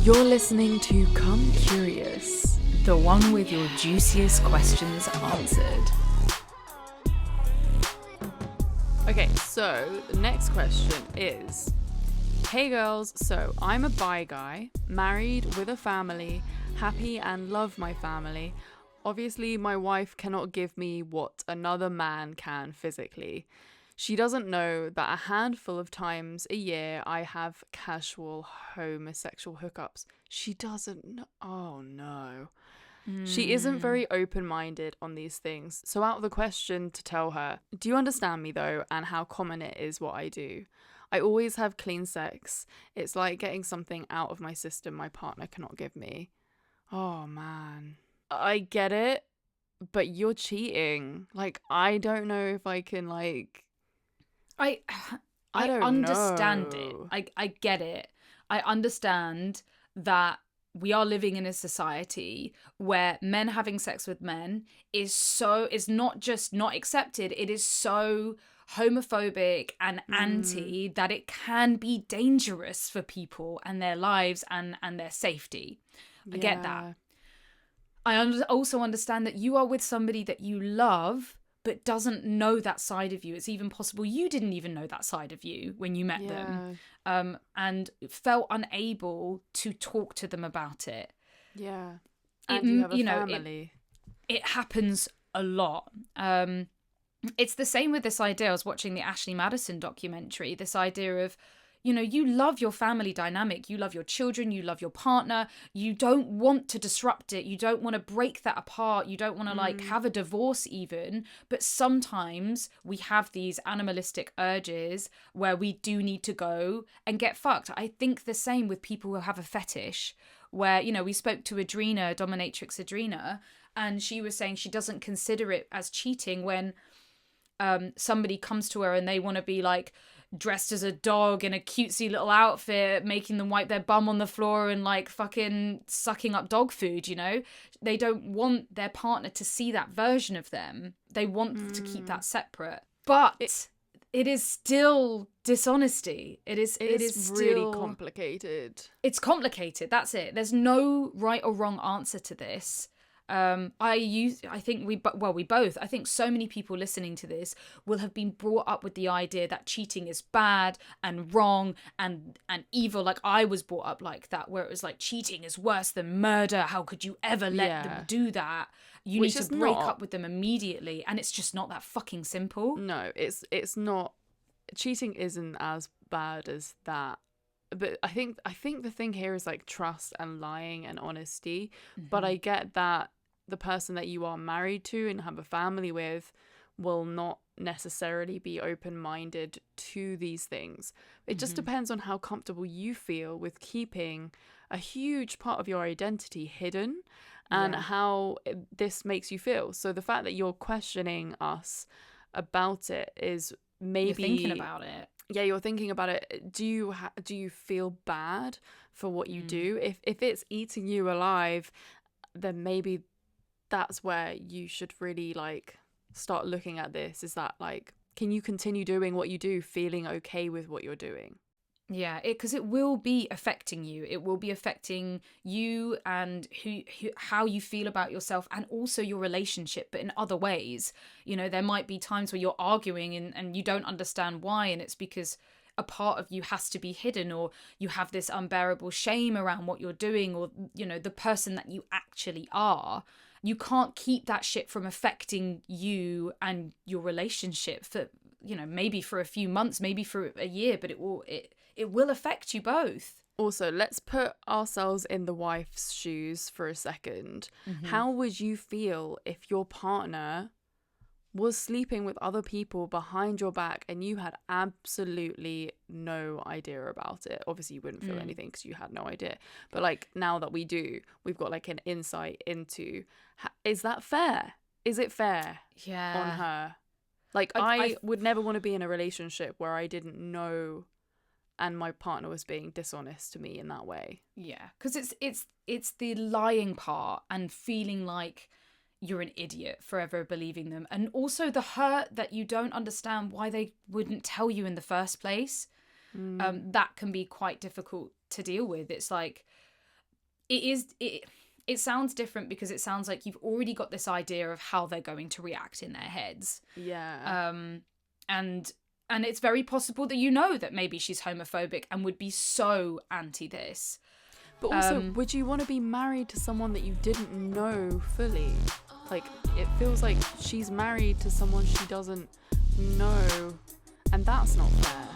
You're listening to Come Curious, the one with your juiciest questions answered. Okay, so the next question is, hey girls, so I'm a bi guy, married with a family, happy and love my family. Obviously, my wife cannot give me what another man can physically. She doesn't know that a handful of times a year I have casual homosexual hookups. She doesn't know. Oh no. She isn't very open-minded on these things. So out of the question to tell her, do you understand me though, and how common it is what I do? I always have clean sex. It's like getting something out of my system my partner cannot give me. Oh man. I get it, but you're cheating. Like, I don't know if I can I don't understand know. it. I get it. I understand that we are living in a society where men having sex with men is not just not accepted, it is so homophobic and anti that it can be dangerous for people and their lives and their safety. I get that. I also understand that you are with somebody that you love but doesn't know that side of you. It's even possible you didn't even know that side of you when you met them, and felt unable to talk to them about it. Yeah. And you have a family. It happens a lot. It's the same with this idea. I was watching the Ashley Madison documentary, this idea of, you love your family dynamic, you love your children, you love your partner, you don't want to disrupt it, you don't want to break that apart, you don't want to have a divorce even, but sometimes we have these animalistic urges where we do need to go and get fucked. I think the same with people who have a fetish, where, we spoke to Adrena, dominatrix Adrena, and she was saying she doesn't consider it as cheating when somebody comes to her and they want to be dressed as a dog in a cutesy little outfit, making them wipe their bum on the floor and fucking sucking up dog food, They don't want their partner to see that version of them. They want to keep that separate. But it is still dishonesty. It is still really complicated. It's complicated, that's it. There's no right or wrong answer to this. I think so many people listening to this will have been brought up with the idea that cheating is bad and wrong and evil. Like I was brought up like that, where it was like cheating is worse than murder. How could you ever let them do that? You need to break up with them immediately, and it's just not that fucking simple. No, it's not. Cheating isn't as bad as that. But I think the thing here is trust and lying and honesty. But I get that the person that you are married to and have a family with will not necessarily be open-minded to these things. It just depends on how comfortable you feel with keeping a huge part of your identity hidden and how this makes you feel. So the fact that you're questioning us about it is maybe you're thinking about it. Yeah, you're thinking about it. Do you feel bad for what you do? If it's eating you alive, then maybe that's where you should really start looking at this. Is that can you continue doing what you do, feeling okay with what you're doing? Yeah, because it will be affecting you. It will be affecting you and how you feel about yourself and also your relationship, but in other ways. There might be times where you're arguing and you don't understand why, and it's because a part of you has to be hidden, or you have this unbearable shame around what you're doing, or, the person that you actually are. You can't keep that shit from affecting you and your relationship for, maybe for a few months, maybe for a year, but it will affect you both. Also, let's put ourselves in the wife's shoes for a second. How would you feel if your partner was sleeping with other people behind your back and you had absolutely no idea about it? Obviously, you wouldn't feel anything because you had no idea. But now that we do, we've got an insight into, is that fair? Is it fair on her? I would never want to be in a relationship where I didn't know and my partner was being dishonest to me in that way. Yeah, because it's the lying part and feeling like you're an idiot forever believing them, and also the hurt that you don't understand why they wouldn't tell you in the first place. That can be quite difficult to deal with. It's it sounds different because it sounds like you've already got this idea of how they're going to react in their heads. Yeah. And it's very possible that you know that maybe she's homophobic and would be so anti this. But also, would you want to be married to someone that you didn't know fully? Like, it feels like she's married to someone she doesn't know, and that's not fair.